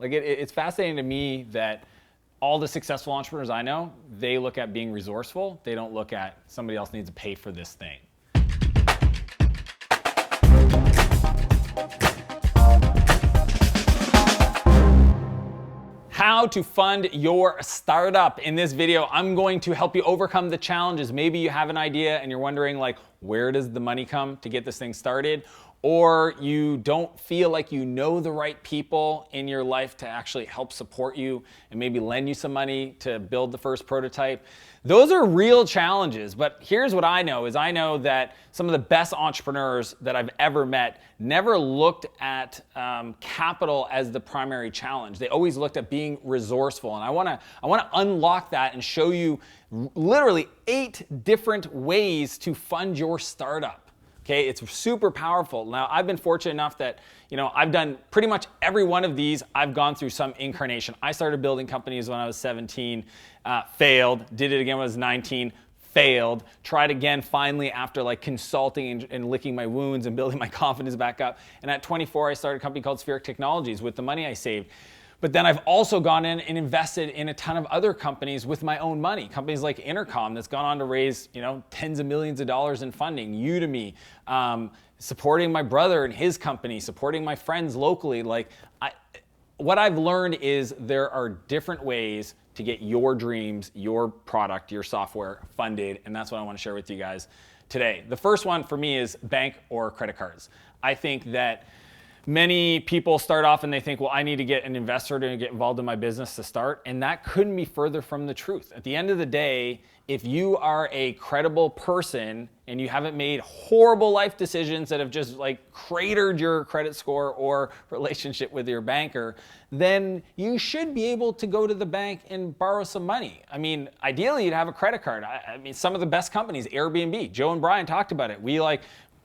Like it's fascinating to me that all the successful entrepreneurs I know, they look at being resourceful. They don't look at somebody else needs to pay for this thing. How to fund your startup. In this video, I'm going to help you overcome the challenges. Maybe you have an idea and you're wondering, like, where does the money come to get this thing started? Or you don't feel like you know the right people in your life to actually help support you and maybe lend you some money to build the first prototype. Those are real challenges, but here's what I know is I know that some of the best entrepreneurs that I've ever met never looked at capital as the primary challenge. They always looked at being resourceful, and I wanna unlock that and show you literally 8 different ways to fund your startup. Okay, it's super powerful. Now, I've been fortunate enough that, I've done pretty much every one of these. I've gone through some incarnation. I started building companies when I was 17, failed, did it again when I was 19, failed, tried again finally after like consulting and licking my wounds and building my confidence back up. And at 24, I started a company called Spheric Technologies with the money I saved. But then I've also gone in and invested in a ton of other companies with my own money. Companies like Intercom that's gone on to raise, tens of millions of dollars in funding. Udemy, supporting my brother and his company, supporting my friends locally. What I've learned is there are different ways to get your dreams, your product, your software funded, and that's what I want to share with you guys today. The first one for me is bank or credit cards. I think that many people start off and they think, well, I need to get an investor to get involved in my business to start. And that couldn't be further from the truth. At the end of the day, if you are a credible person and you haven't made horrible life decisions that have just like cratered your credit score or relationship with your banker, then you should be able to go to the bank and borrow some money. I mean, ideally you'd have a credit card. I mean, some of the best companies, Airbnb, Joe and Brian talked about it. We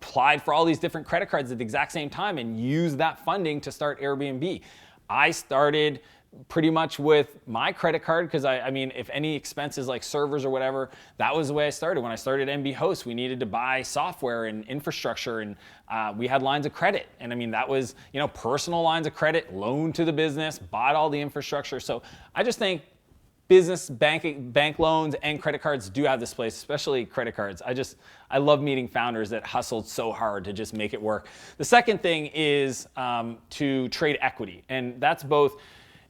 applied for all these different credit cards at the exact same time and used that funding to start Airbnb. I started pretty much with my credit card because I mean, if any expenses like servers or whatever, that was the way I started. When I started MB Host, we needed to buy software and infrastructure, and we had lines of credit. And I mean, that was, personal lines of credit, loan to the business, bought all the infrastructure. So I just think business bank loans and credit cards do have this place, especially credit cards. I love meeting founders that hustled so hard to just make it work. The second thing is to trade equity, and that's both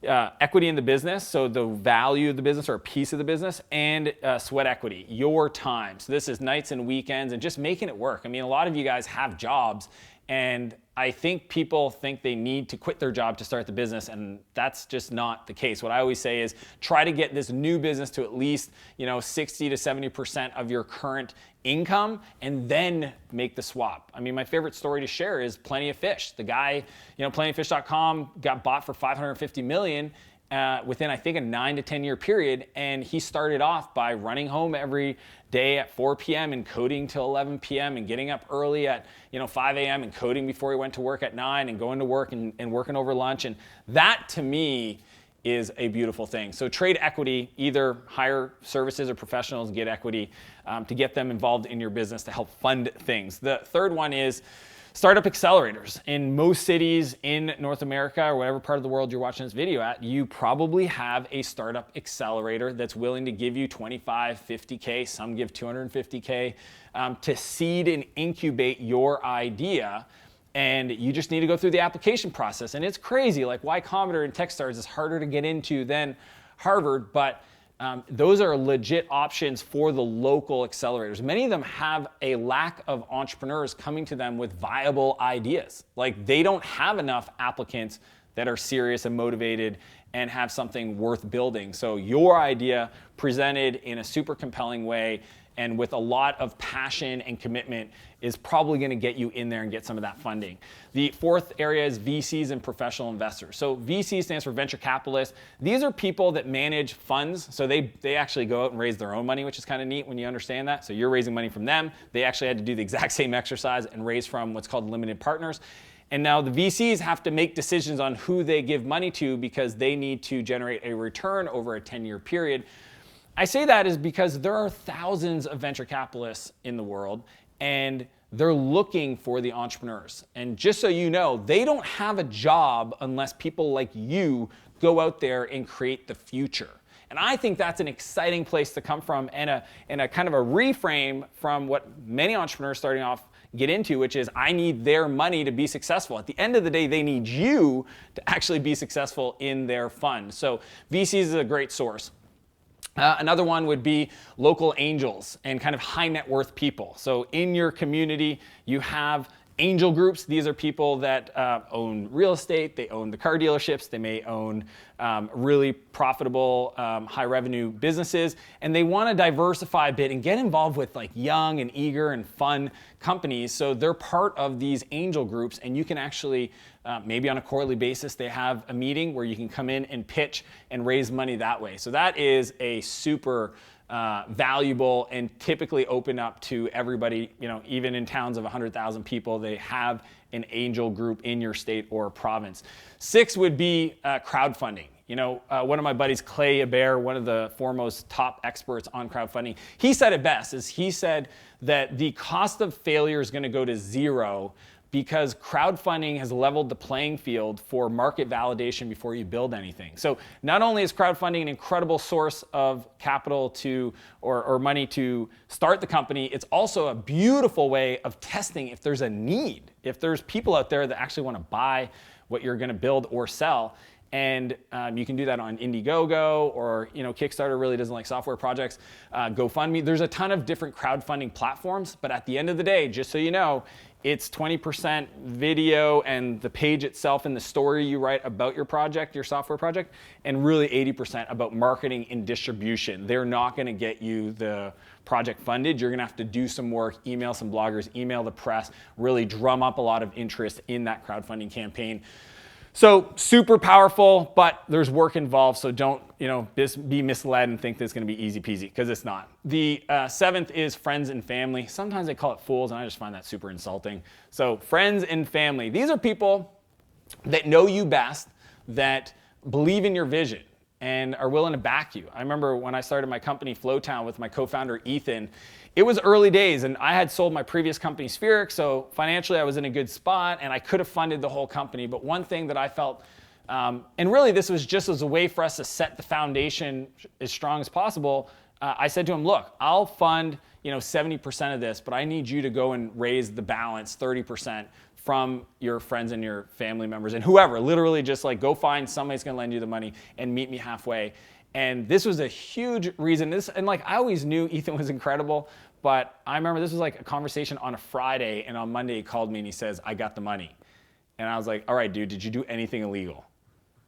equity in the business, so the value of the business or a piece of the business, and sweat equity, your time. So this is nights and weekends and just making it work. I mean, a lot of you guys have jobs, and I think people think they need to quit their job to start the business, and that's just not the case. What I always say is try to get this new business to at least 60 to 70% of your current income, and then make the swap. I mean, my favorite story to share is Plenty of Fish. The guy, plentyoffish.com got bought for $550 million within, I think, a 9 to 10 year period. And he started off by running home every day at 4 p.m. and coding till 11 p.m. and getting up early at 5 a.m. and coding before he went to work at 9 and going to work and working over lunch. And that, to me, is a beautiful thing. So trade equity, either hire services or professionals and get equity to get them involved in your business to help fund things. The third one is startup accelerators. In most cities in North America or whatever part of the world you're watching this video at, you probably have a startup accelerator that's willing to give you 25, 50K, some give 250K to seed and incubate your idea. And you just need to go through the application process. And it's crazy, like Y Combinator and Techstars is harder to get into than Harvard, but those are legit options for the local accelerators. Many of them have a lack of entrepreneurs coming to them with viable ideas. Like, they don't have enough applicants that are serious and motivated and have something worth building. So your idea presented in a super compelling way and with a lot of passion and commitment is probably going to get you in there and get some of that funding. The fourth area is VCs and professional investors. So VC stands for venture capitalists. These are people that manage funds. So they actually go out and raise their own money, which is kind of neat when you understand that. So you're raising money from them. They actually had to do the exact same exercise and raise from what's called limited partners. And now the VCs have to make decisions on who they give money to because they need to generate a return over a 10-year period. I say that is because there are thousands of venture capitalists in the world, and they're looking for the entrepreneurs. And just so you know, they don't have a job unless people like you go out there and create the future. And I think that's an exciting place to come from, and a kind of a reframe from what many entrepreneurs starting off get into, which is I need their money to be successful. At the end of the day, they need you to actually be successful in their fund. So VCs is a great source. Another one would be local angels and kind of high net worth people. So in your community, you have angel groups. These are people that own real estate, they own the car dealerships, they may own really profitable, high revenue businesses, and they want to diversify a bit and get involved with like young and eager and fun companies. So they're part of these angel groups, and you can actually, maybe on a quarterly basis, they have a meeting where you can come in and pitch and raise money that way. So that is a super valuable and typically open up to everybody. You know, even in towns of 100,000 people, they have an angel group in your state or province. 6 would be crowdfunding. You know, one of my buddies, Clay Hebert, one of the foremost top experts on crowdfunding, he said it best, is he said that the cost of failure is going to go to 0 because crowdfunding has leveled the playing field for market validation before you build anything. So not only is crowdfunding an incredible source of capital to, or money to start the company, it's also a beautiful way of testing if there's a need, if there's people out there that actually want to buy what you're going to build or sell. And you can do that on Indiegogo, or, you know, Kickstarter really doesn't like software projects. GoFundMe, there's a ton of different crowdfunding platforms, but at the end of the day, just so you know, it's 20% video and the page itself and the story you write about your project, your software project, and really 80% about marketing and distribution. They're not going to get you the project funded. You're going to have to do some work, email some bloggers, email the press, really drum up a lot of interest in that crowdfunding campaign. So super powerful, but there's work involved, so don't, you know, be misled and think that it's going to be easy peasy, because it's not. The 7th is friends and family. Sometimes they call it fools, and I just find that super insulting. So friends and family. These are people that know you best, that believe in your vision, and are willing to back you. I remember when I started my company, Flowtown, with my co-founder, Ethan, it was early days, and I had sold my previous company, Spheric, so financially I was in a good spot, and I could have funded the whole company. But one thing that I felt, and really this was just as a way for us to set the foundation as strong as possible, I said to him, look, I'll fund 70% of this, but I need you to go and raise the balance, 30%, from your friends and your family members and whoever. Literally just like go find somebody's going to lend you the money and meet me halfway. And this was a huge reason. And like I always knew Ethan was incredible, but I remember this was like a conversation on a Friday, and on Monday he called me and he says, I got the money. And I was like, all right, dude, did you do anything illegal?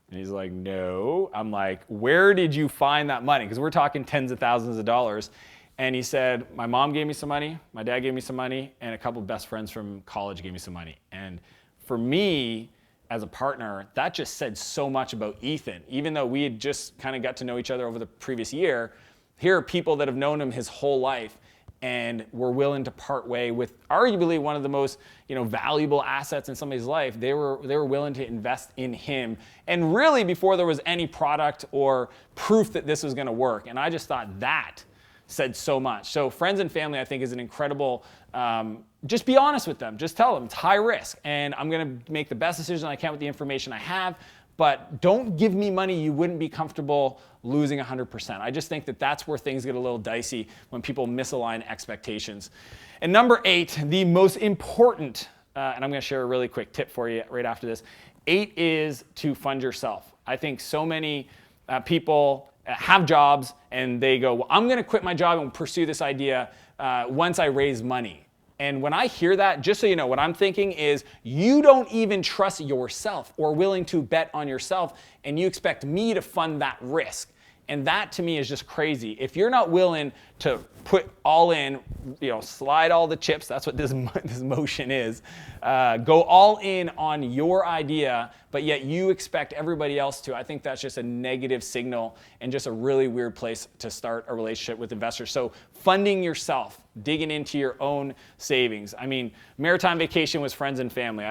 And he's like, no. I'm like, where did you find that money? Because we're talking tens of thousands of dollars. And he said, my mom gave me some money, my dad gave me some money, and a couple of best friends from college gave me some money. And for me, as a partner, that just said so much about Ethan. Even though we had just kind of got to know each other over the previous year, here are people that have known him his whole life and were willing to part way with arguably one of the most valuable assets in somebody's life. They were willing to invest in him, and really before there was any product or proof that this was going to work. And I just thought that said so much. So friends and family, I think, is an incredible, just be honest with them. Just tell them it's high risk, and I'm going to make the best decision I can with the information I have, but don't give me money you wouldn't be comfortable losing 100%. I just think that that's where things get a little dicey when people misalign expectations. And number 8, the most important, and I'm going to share a really quick tip for you right after this. 8 is to fund yourself. I think so many people have jobs and they go, well, I'm going to quit my job and pursue this idea once I raise money. And when I hear that, just so you know, what I'm thinking is you don't even trust yourself or willing to bet on yourself, and you expect me to fund that risk. And that to me is just crazy. If you're not willing to put all in, slide all the chips, that's what this motion is, go all in on your idea, but yet you expect everybody else to, I think that's just a negative signal and just a really weird place to start a relationship with investors. So funding yourself, digging into your own savings. I mean, Maritime Vacation was friends and family.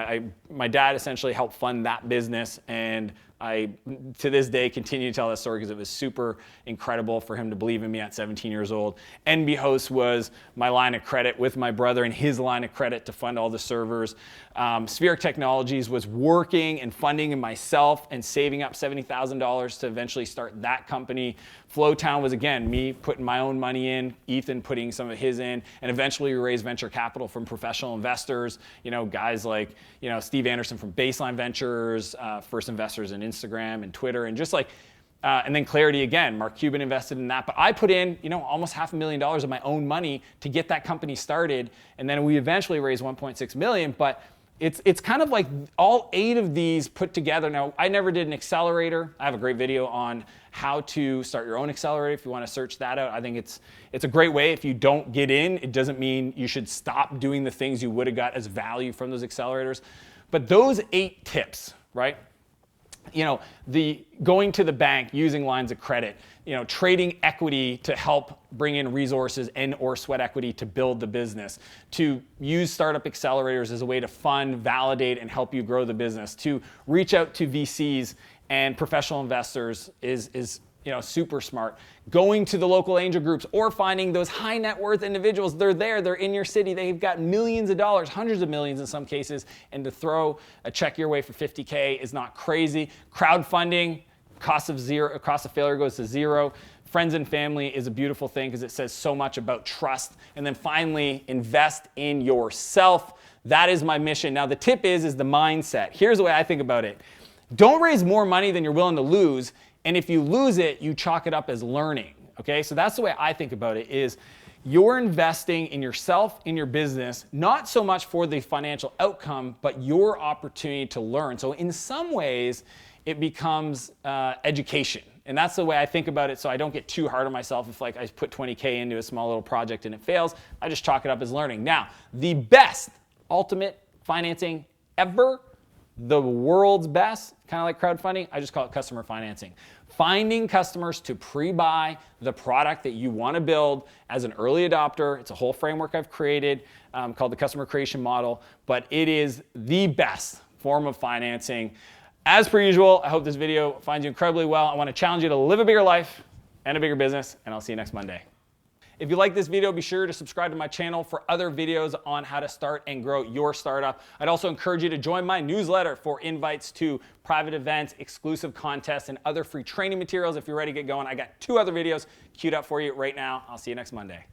My dad essentially helped fund that business, and I, to this day, continue to tell that story because it was super incredible for him to believe in me at 17 years old. NB was my line of credit with my brother and his line of credit to fund all the servers. Spheric Technologies was working and funding myself and saving up $70,000 to eventually start that company. Flowtown was, again, me putting my own money in, Ethan putting some of his in, and eventually we raised venture capital from professional investors, guys like, Steve Anderson from Baseline Ventures, first investors in Instagram and Twitter, and just like, and then Clarity again, Mark Cuban invested in that. But I put in, almost $500,000 of my own money to get that company started. And then we eventually raised 1.6 million. But it's kind of like all 8 of these put together. Now, I never did an accelerator. I have a great video on how to start your own accelerator if you want to search that out. I think it's a great way. If you don't get in, it doesn't mean you should stop doing the things you would have got as value from those accelerators. But those 8 tips, right? The going to the bank, using lines of credit, trading equity to help bring in resources and or sweat equity to build the business, to use startup accelerators as a way to fund, validate, and help you grow the business, to reach out to VCs and professional investors is super smart. Going to the local angel groups or finding those high net worth individuals. They're there, they're in your city, they've got millions of dollars, hundreds of millions in some cases, and to throw a check your way for 50K is not crazy. Crowdfunding, cost of failure goes to 0. Friends and family is a beautiful thing because it says so much about trust. And then finally, invest in yourself. That is my mission. Now the tip is the mindset. Here's the way I think about it. Don't raise more money than you're willing to lose. And if you lose it, you chalk it up as learning, okay? So that's the way I think about it, is you're investing in yourself, in your business, not so much for the financial outcome, but your opportunity to learn. So in some ways, it becomes education. And that's the way I think about it, so I don't get too hard on myself if I put 20K into a small little project and it fails. I just chalk it up as learning. Now, the best ultimate financing ever, the world's best, kind of like crowdfunding, I just call it customer financing. Finding customers to pre-buy the product that you want to build as an early adopter. It's a whole framework I've created called the customer creation model, but it is the best form of financing. As per usual, I hope this video finds you incredibly well. I want to challenge you to live a bigger life and a bigger business, and I'll see you next Monday. If you like this video, be sure to subscribe to my channel for other videos on how to start and grow your startup. I'd also encourage you to join my newsletter for invites to private events, exclusive contests, and other free training materials. If you're ready to get going, I got 2 other videos queued up for you right now. I'll see you next Monday.